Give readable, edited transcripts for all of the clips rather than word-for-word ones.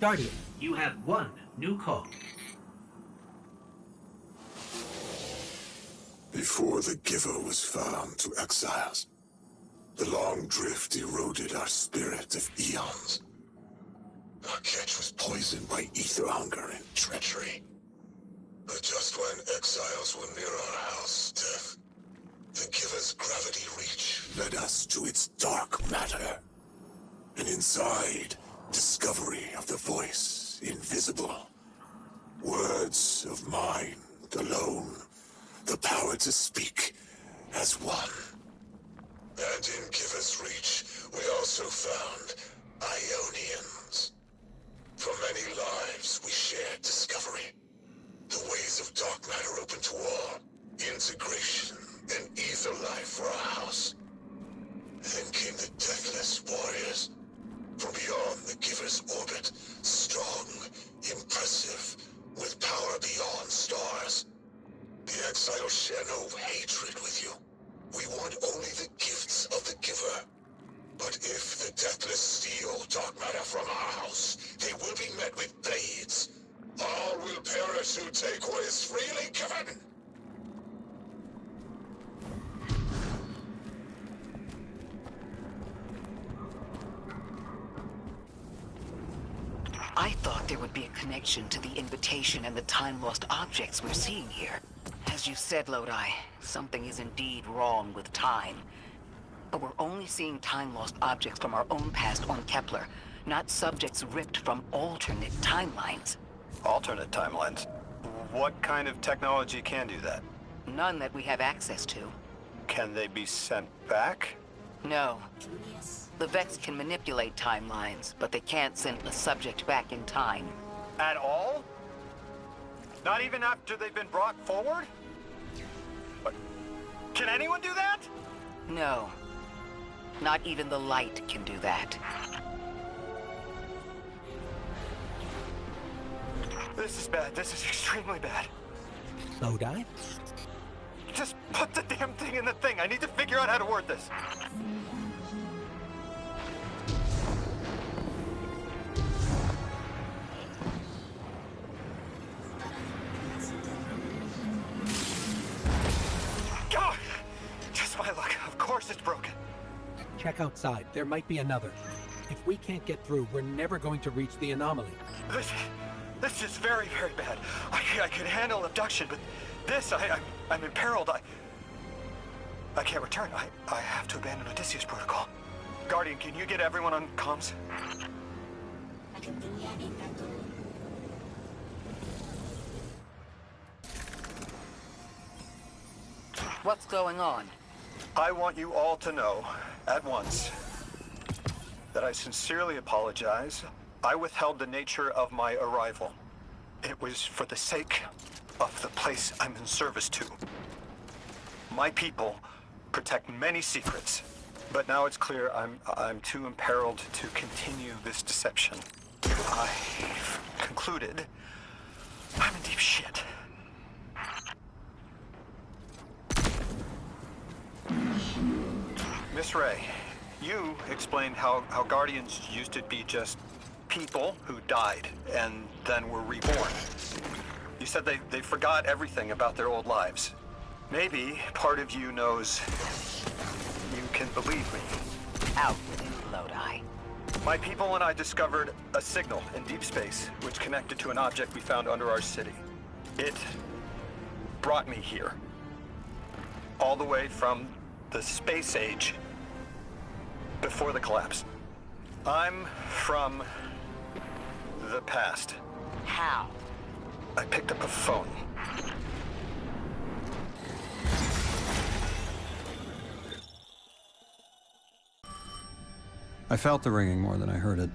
Guardian, you have one new call. Before the Giver was found to exiles, the long drift eroded our spirit of eons. Our catch was poisoned by ether hunger and treachery. But just when exiles were near our house, death, the Giver's gravity reach led us to its dark matter. And inside, discovery of the voice invisible. Words of mind alone. The power to speak as one. And in Giver's reach, we also found Ionians. For many lives, we shared discovery. The ways of dark matter open to all. Integration and ether life for our house. Then came the Deathless Warriors. From beyond the Giver's orbit, strong, impressive, with power beyond stars. The exiles share no hatred with you. We want only the gifts of the Giver. But if the Deathless steal dark matter from our house, they will be met with blades. All will perish who take what is freely given. I thought there would be a connection to the invitation and the time-lost objects we're seeing here. As you said, Lodi, something is indeed wrong with time. But we're only seeing time-lost objects from our own past on Kepler, not subjects ripped from alternate timelines. Alternate timelines? What kind of technology can do that? None that we have access to. Can they be sent back? No. The Vex can manipulate timelines, but they can't send the subject back in time. At all? Not even after they've been brought forward? But can anyone do that? No. Not even the light can do that. This is bad. This is extremely bad. Lodi? Just put the damn thing in the thing. I need to figure out how to word this. God! Just my luck. Of course it's broken. Check outside. There might be another. If we can't get through, we're never going to reach the anomaly. This is very, very bad. I could handle abduction, but this, I'm imperiled. I can't return. I have to abandon Odysseus protocol. Guardian, can you get everyone on comms? What's going on? I want you all to know, at once, that I sincerely apologize. I withheld the nature of my arrival. It was for the sake of the place I'm in service to. My people protect many secrets, but now it's clear I'm too imperiled to continue this deception. I've concluded I'm in deep shit. Miss Ray, you explained how Guardians used to be just people who died and then were reborn. You said they forgot everything about their old lives. Maybe part of you knows you can believe me. Out with it, Lodi. My people and I discovered a signal in deep space which connected to an object we found under our city. It brought me here. All the way from the space age before the collapse. I'm from the past. How? I picked up a phone. I felt the ringing more than I heard it.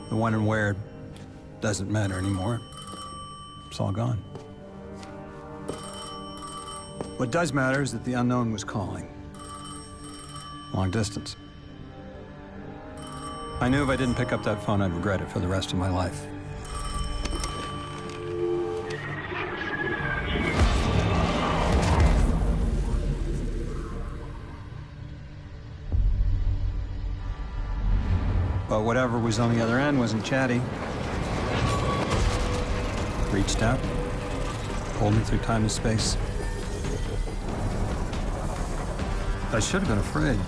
The when and where doesn't matter anymore. It's all gone. What does matter is that the unknown was calling. Long distance. I knew if I didn't pick up that phone, I'd regret it for the rest of my life. But whatever was on the other end wasn't chatty. Reached out, pulled me through time and space. I should have been afraid.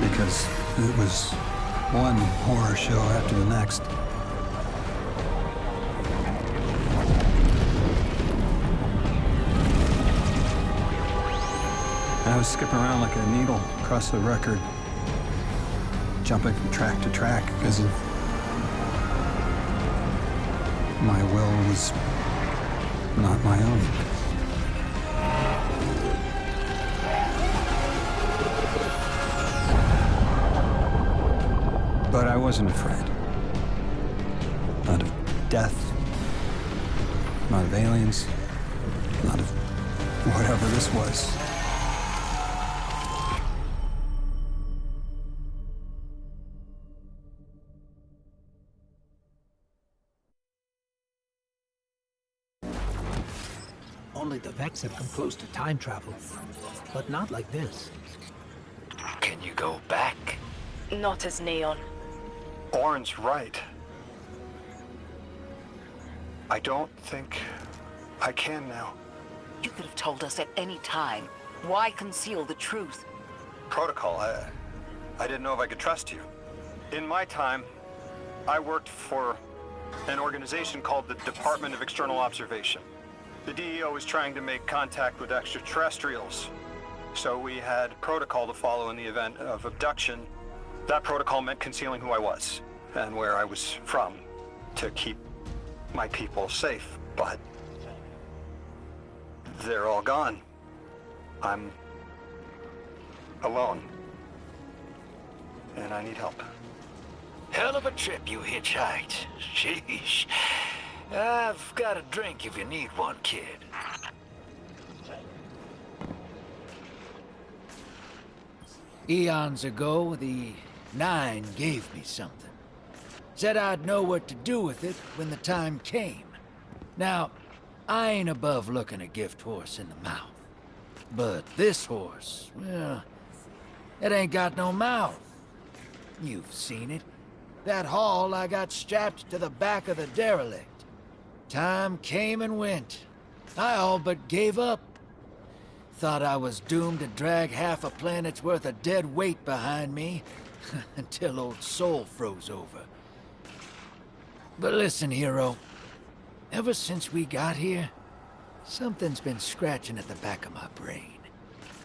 Because it was one horror show after the next. I was skipping around like a needle across the record, jumping from track to track because of my will was not my own. But I wasn't afraid. Not of death, not of aliens, not of whatever this was. Only the Vex have come close to time travel, but not like this. Can you go back? Not as Neon. Orin's right. I don't think I can now. You could have told us at any time. Why conceal the truth? Protocol, I didn't know if I could trust you. In my time, I worked for an organization called the Department of External Observation. The DEO was trying to make contact with extraterrestrials, so we had protocol to follow in the event of abduction. That protocol meant concealing who I was and where I was from to keep my people safe, but they're all gone. I'm alone, and I need help. Hell of a trip you hitchhiked. Sheesh. I've got a drink if you need one, kid. Eons ago, the Nine gave me something. Said I'd know what to do with it when the time came. Now, I ain't above looking a gift horse in the mouth. But this horse, well, it ain't got no mouth. You've seen it. That haul I got strapped to the back of the derelict. Time came and went. I all but gave up. Thought I was doomed to drag half a planet's worth of dead weight behind me until old Soul froze over. But listen, hero. Ever since we got here, something's been scratching at the back of my brain.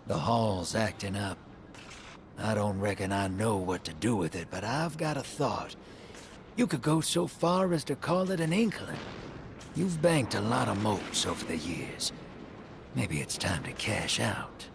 The hall's acting up. I don't reckon I know what to do with it, but I've got a thought. You could go so far as to call it an inkling. You've banked a lot of motes over the years. Maybe it's time to cash out.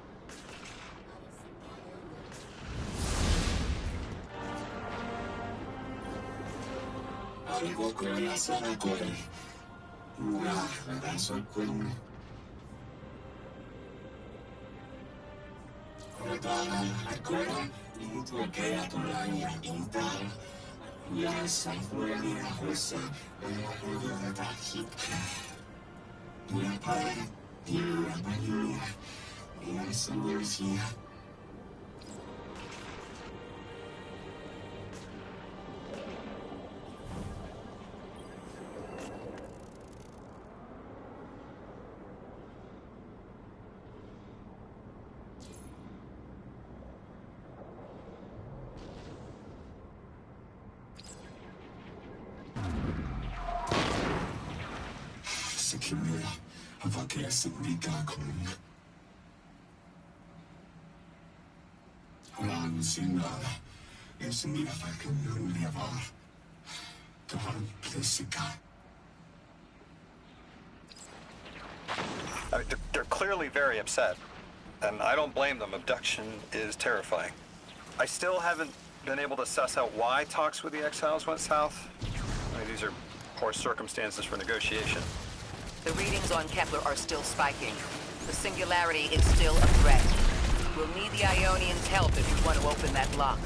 They're clearly very upset, and I don't blame them. Abduction is terrifying. I still haven't been able to suss out why talks with the exiles went south. I mean, these are poor circumstances for negotiation. The readings on Kepler are still spiking. The singularity is still a threat. We'll need the Ionians' help if you want to open that lock.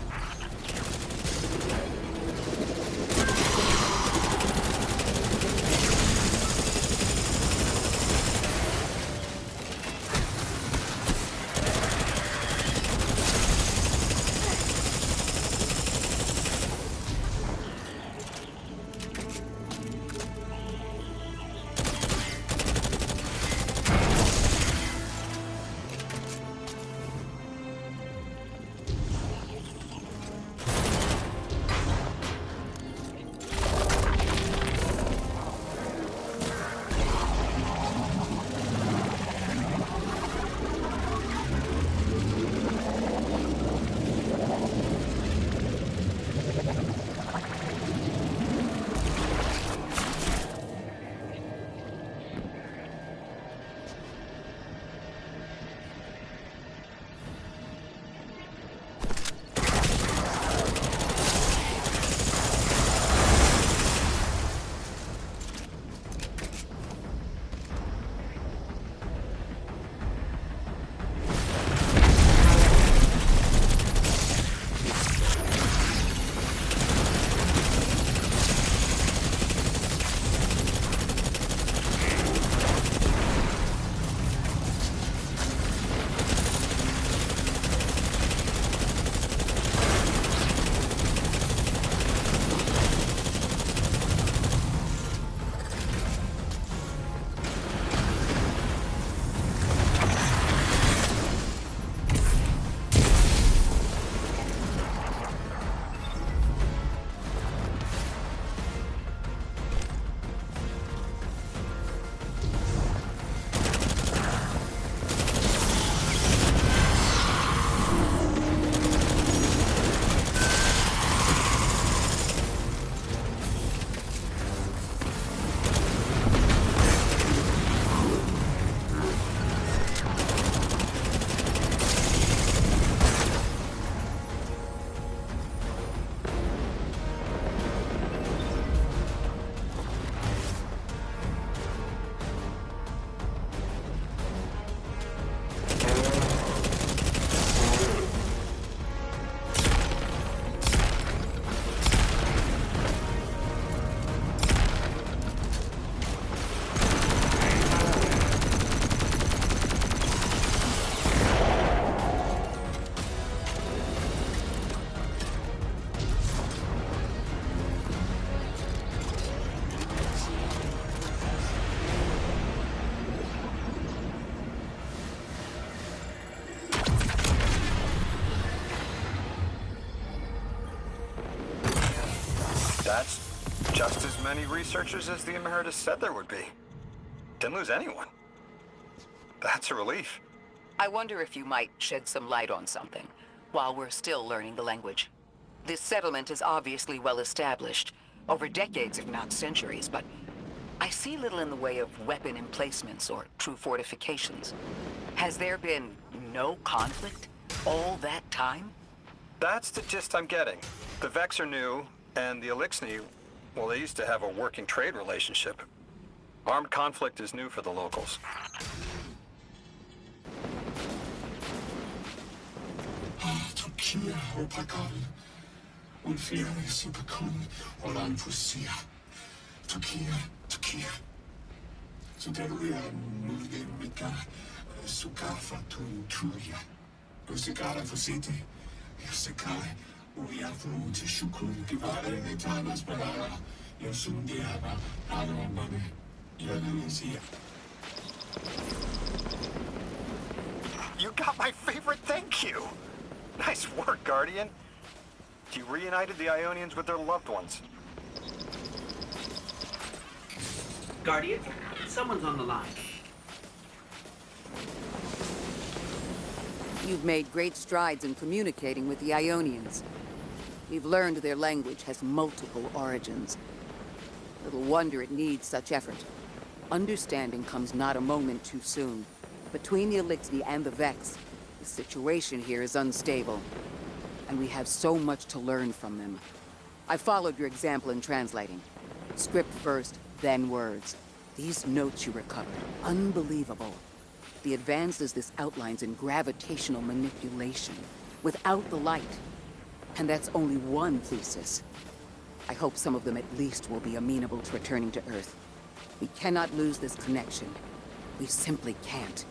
That's just as many researchers as the Emeritus said there would be. Didn't lose anyone. That's a relief. I wonder if you might shed some light on something while we're still learning the language. This settlement is obviously well established, over decades if not centuries, but I see little in the way of weapon emplacements or true fortifications. Has there been no conflict all that time? That's the gist I'm getting. The Vex are new, and the Elixni, well, they used to have a working trade relationship. Armed conflict is new for the locals. Turkiya o Pakal, Unfiere Superkun, Olan Pusia, Turkiya. Suderuya Mulge Mika, Sukafa Tuya, Usigara Fusiti, Yusikai, Uyafu Tishukun, Divare Netanas Balara, Yosundiaba, Alamane, Yalusia. You got my favorite thank you! Nice work, Guardian. You reunited the Ionians with their loved ones. Guardian, someone's on the line. You've made great strides in communicating with the Ionians. We've learned their language has multiple origins. Little wonder it needs such effort. Understanding comes not a moment too soon. Between the Elixni and the Vex, the situation here is unstable. And we have so much to learn from them. I followed your example in translating. Script first, then words. These notes you recovered, unbelievable. The advances this outlines in gravitational manipulation, without the light. And that's only one thesis. I hope some of them at least will be amenable to returning to Earth. We cannot lose this connection. We simply can't.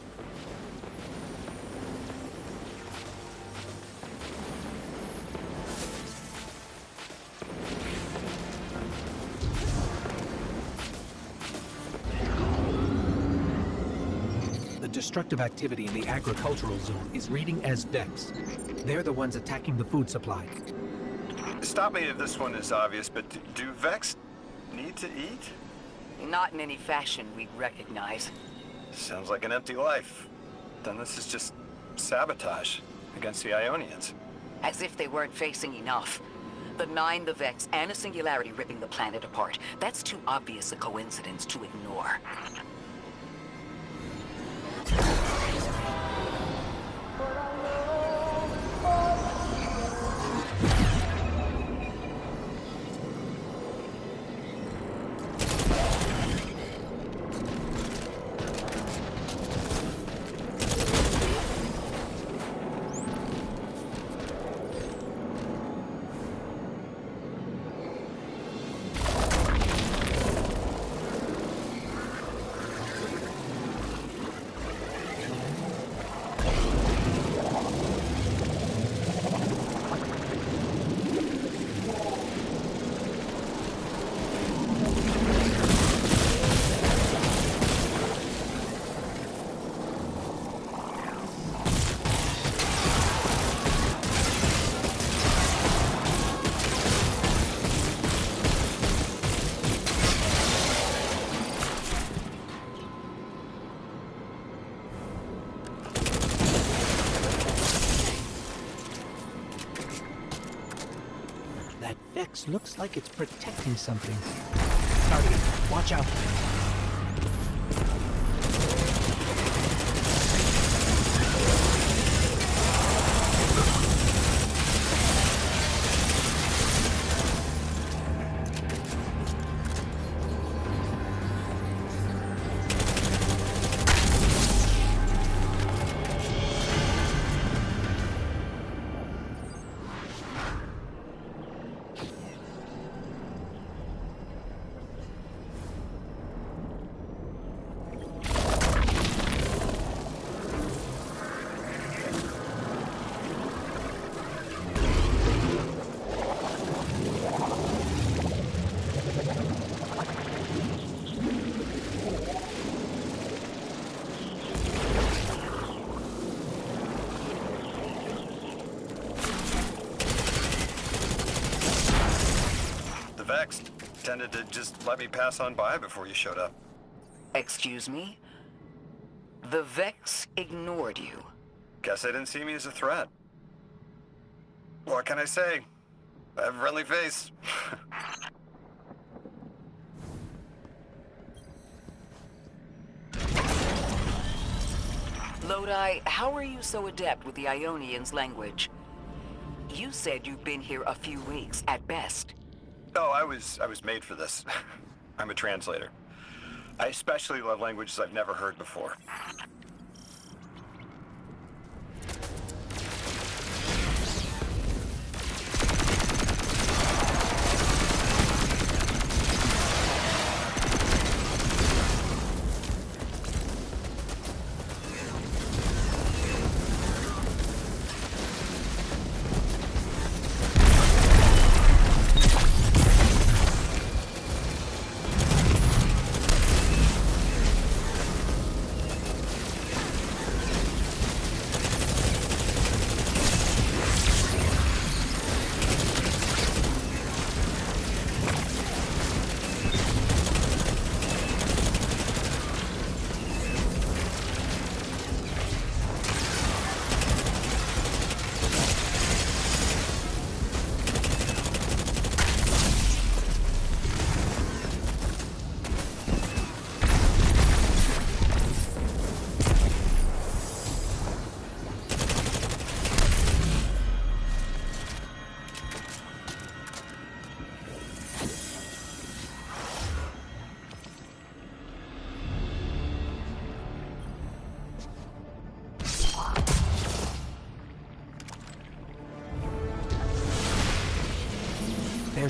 The destructive activity in the agricultural zone is reading as Vex. They're the ones attacking the food supply. Stop me if this one is obvious, but do Vex need to eat? Not in any fashion we'd recognize. Sounds like an empty life. Then this is just sabotage against the Ionians. As if they weren't facing enough. The Nine, the Vex, and a singularity ripping the planet apart. That's too obvious a coincidence to ignore. Vex looks like it's protecting something. Guardian, watch out. Vex tended to just let me pass on by before you showed up. Excuse me? The Vex ignored you. Guess they didn't see me as a threat. What can I say? I have a friendly face. Lodi, how are you so adept with the Ionians' language? You said you've been here a few weeks, at best. Oh, I was made for this. I'm a translator. I especially love languages I've never heard before.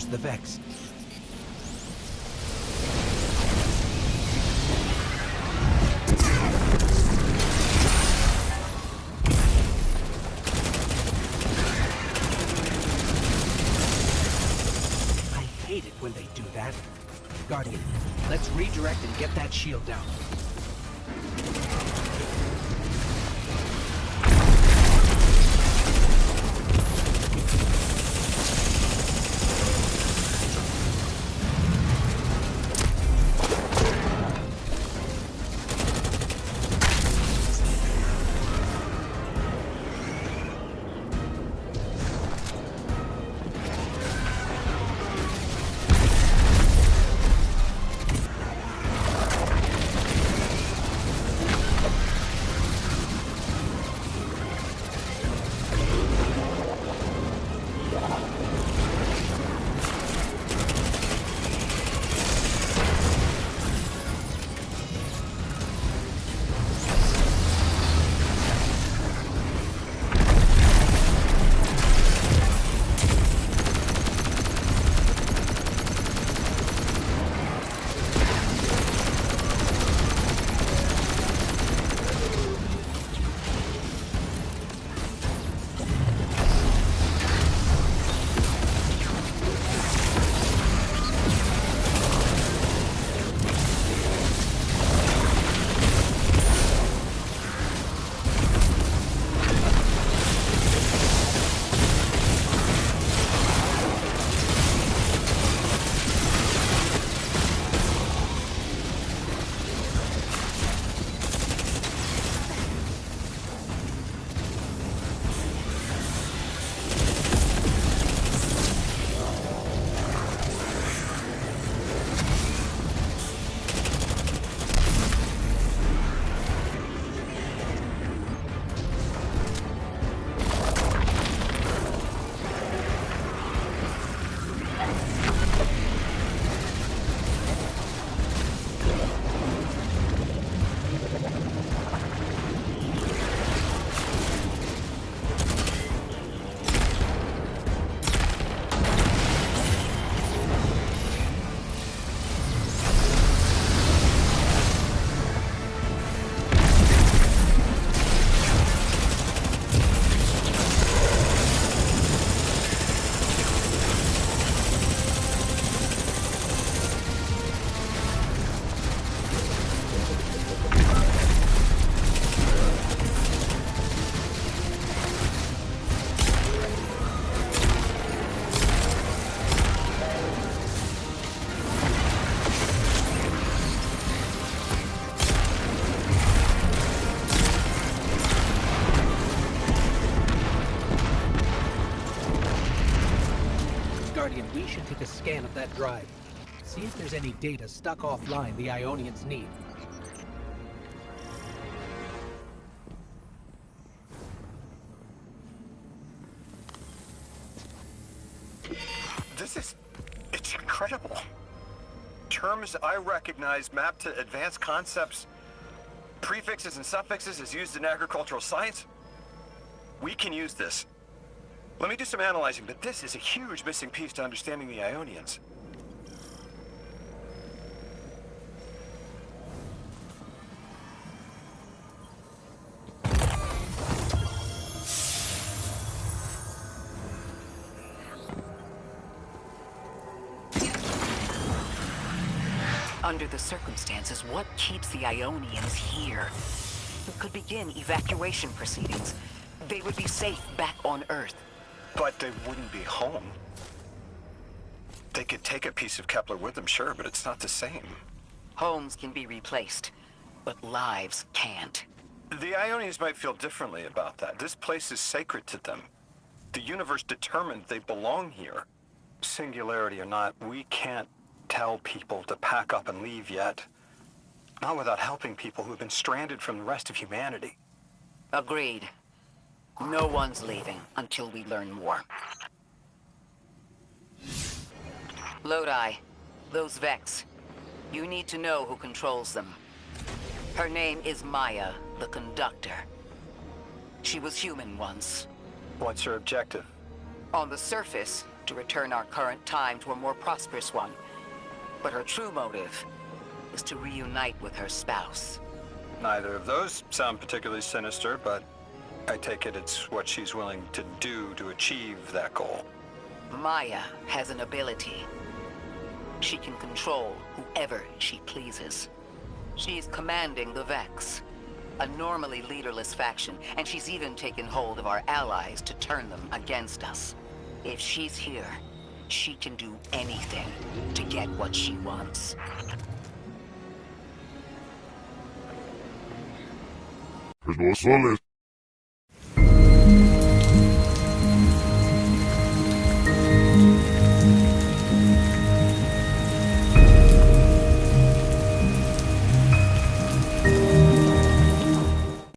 There's the Vex. I hate it when they do that. Guardian, let's redirect and get that shield down. Guardian, we should take a scan of that drive. See if there's any data stuck offline the Ionians need. It's incredible. Terms I recognize mapped to advanced concepts, prefixes and suffixes as used in agricultural science. We can use this. Let me do some analyzing, but this is a huge missing piece to understanding the Ionians. Under the circumstances, what keeps the Ionians here? We could begin evacuation proceedings. They would be safe back on Earth. But they wouldn't be home. They could take a piece of Kepler with them, sure, but it's not the same. Homes can be replaced, but lives can't. The Ionians might feel differently about that. This place is sacred to them. The universe determined they belong here. Singularity or not, we can't tell people to pack up and leave yet. Not without helping people who've been stranded from the rest of humanity. Agreed. No one's leaving until we learn more. Lodi, those Vex. You need to know who controls them. Her name is Maya, the Conductor. She was human once. What's her objective? On the surface, to return our current time to a more prosperous one. But her true motive is to reunite with her spouse. Neither of those sound particularly sinister, but I take it it's what she's willing to do to achieve that goal. Maya has an ability. She can control whoever she pleases. She's commanding the Vex, a normally leaderless faction, and she's even taken hold of our allies to turn them against us. If she's here, she can do anything to get what she wants. Pues no soles.